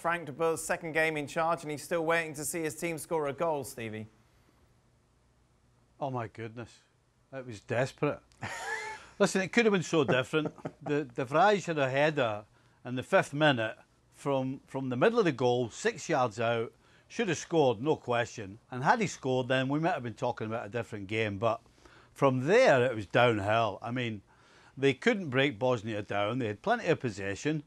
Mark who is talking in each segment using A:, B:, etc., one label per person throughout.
A: Frank de Boer's second game in charge, and he's still waiting to see his team score a goal, Stevie.
B: Oh, my goodness. It was desperate. Listen, it could have been so different. The Vrij had a header in the 5th minute from the middle of the goal, 6 yards out. Should have scored, no question. And had he scored, then we might have been talking about a different game. But from there, it was downhill. I mean, they couldn't break Bosnia down. They had plenty of possession.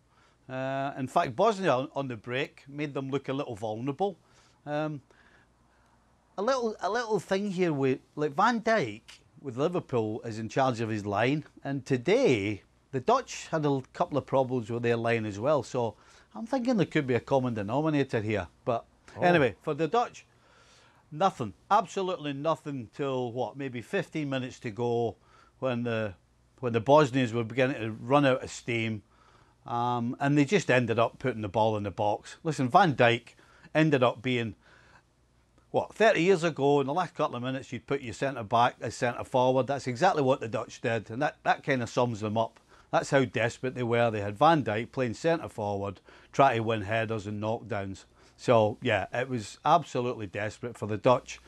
B: In fact, Bosnia on the break made them look a little vulnerable. A little thing here with like Van Dijk with Liverpool is in charge of his line, and today the Dutch had a couple of problems with their line as well. So I'm thinking there could be a common denominator here. But anyway, for the Dutch, nothing, absolutely nothing till what, maybe 15 minutes to go when the Bosnians were beginning to run out of steam, and they just ended up putting the ball in the box. Listen, Van Dijk ended up being, what, 30 years ago, in the last couple of minutes, you'd put your centre-back as centre-forward. That's exactly what the Dutch did, and that kind of sums them up. That's how desperate they were. They had Van Dijk playing centre-forward, trying to win headers and knockdowns. So, yeah, it was absolutely desperate for the Dutch.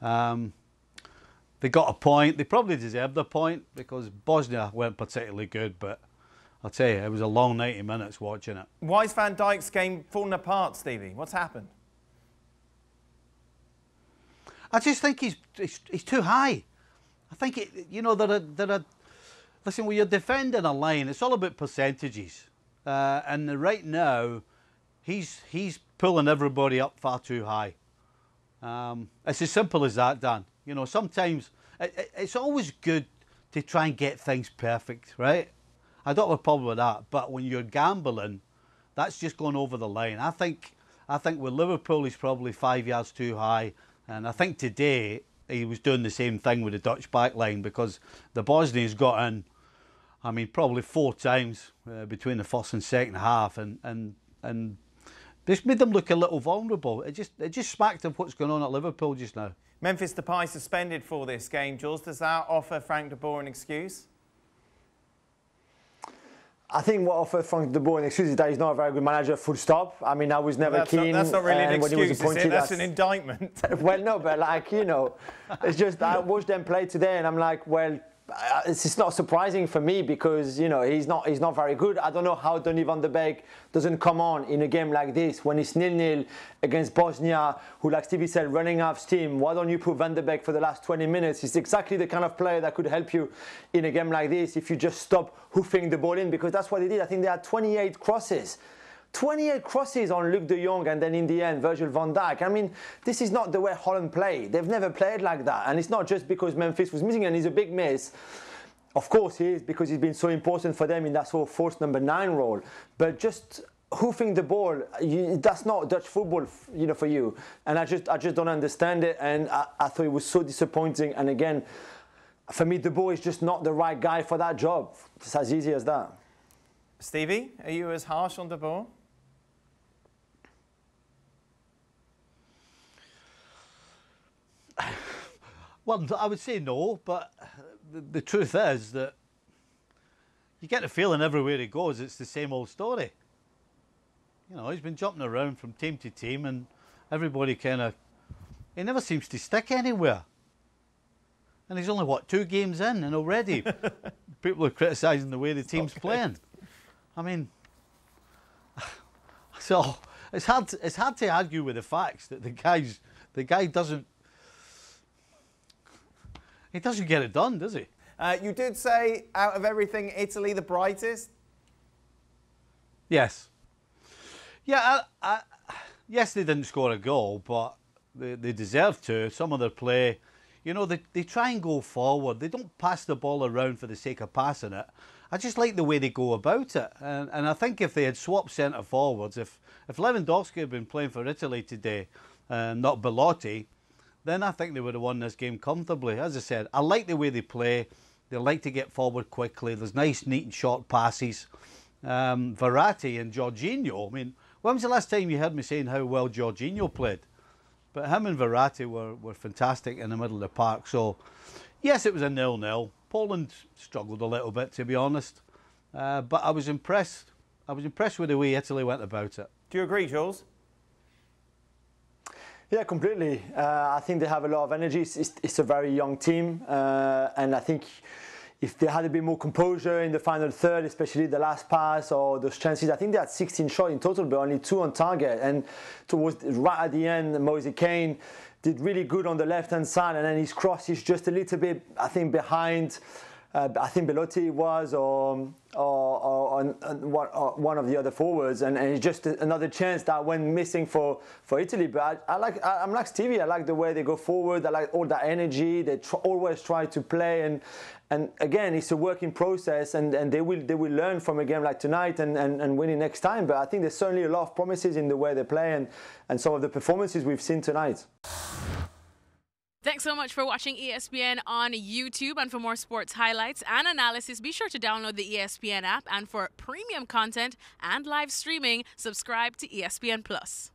B: They got a point. They probably deserved a point because Bosnia weren't particularly good, but I'll tell you, it was a long 90 minutes watching it.
A: Why is Van Dijk's game falling apart, Stevie? What's happened?
B: I just think he's too high. I think, listen, when you're defending a line, it's all about percentages. And right now, he's pulling everybody up far too high. It's as simple as that, Dan. You know, sometimes it's always good to try and get things perfect, right? I don't have a problem with that. But when you're gambling, that's just going over the line. I think with Liverpool, he's probably 5 yards too high. And I think today he was doing the same thing with the Dutch back line because the Bosnians got in, I mean, probably 4 times between the first and second half, and this made them look a little vulnerable. It just smacked of what's going on at Liverpool just now.
A: Memphis Depay suspended for this game, Jules. Does that offer Frank de Boer an excuse?
C: I think what offers Frank de Boer an excuse is that he's not a very good manager, full stop. I mean, I was never keen.
A: That's not really an excuse, is it? That's an
C: that's
A: indictment.
C: Well, no, but like, you know, it's just I watched them play today and I'm like, well, it's not surprising for me because, you know, he's not very good. I don't know how Donny van de Beek doesn't come on in a game like this when it's 0-0 against Bosnia, who, like Stevie said, running out of steam. Why don't you put Van de Beek for the last 20 minutes? He's exactly the kind of player that could help you in a game like this if you just stop hoofing the ball in, because that's what they did. I think they had 28 crosses. 28 crosses on Luc de Jong, and then in the end, Virgil van Dijk. I mean, this is not the way Holland played. They've never played like that. And it's not just because Memphis was missing and he's a big miss. Of course he is, because he's been so important for them in that sort of false number 9 role. But just hoofing the ball, that's not Dutch football, you know, for you. And I just don't understand it. And I thought it was so disappointing. And again, for me, de Boer is just not the right guy for that job. It's as easy as that.
A: Stevie, are you as harsh on de Boer?
B: Well, I would say no, but the truth is that you get the feeling everywhere he goes, it's the same old story. You know, he's been jumping around from team to team and everybody he never seems to stick anywhere. And he's only, what, 2 games in, and already people are criticising the way the team's playing. I mean, so it's hard to argue with the facts that the guy doesn't get it done, does he?
A: You did say, out of everything, Italy the brightest?
B: Yes. Yeah, yes, they didn't score a goal, but they deserved to. Some of their play, you know, they try and go forward. They don't pass the ball around for the sake of passing it. I just like the way they go about it. And I think if they had swapped centre-forwards, if Lewandowski had been playing for Italy today, not Belotti, then I think they would have won this game comfortably. As I said, I like the way they play. They like to get forward quickly. There's nice, neat and short passes. Verratti and Jorginho, I mean, when was the last time you heard me saying how well Jorginho played? But him and Verratti were fantastic in the middle of the park. So, yes, it was a 0-0. Poland struggled a little bit, to be honest. But I was impressed. I was impressed with the way Italy went about it.
A: Do you agree, Jules?
C: Yeah, completely. I think they have a lot of energy. It's a very young team, and I think if they had a bit more composure in the final third, especially the last pass or those chances, I think they had 16 shots in total, but only 2 on target. And towards right at the end, Moise Kean did really good on the left-hand side, and then his cross is just a little bit, I think, behind. I think Belotti was, or one of the other forwards, and it's just another chance that went missing for Italy. But I'm like Stevie. I like the way they go forward. I like all that energy. They always try to play, and again, it's a working process, and they will learn from a game like tonight and win it next time. But I think there's certainly a lot of promises in the way they play and some of the performances we've seen tonight.
D: Thanks so much for watching ESPN on YouTube. And for more sports highlights and analysis, be sure to download the ESPN app. And for premium content and live streaming, subscribe to ESPN+.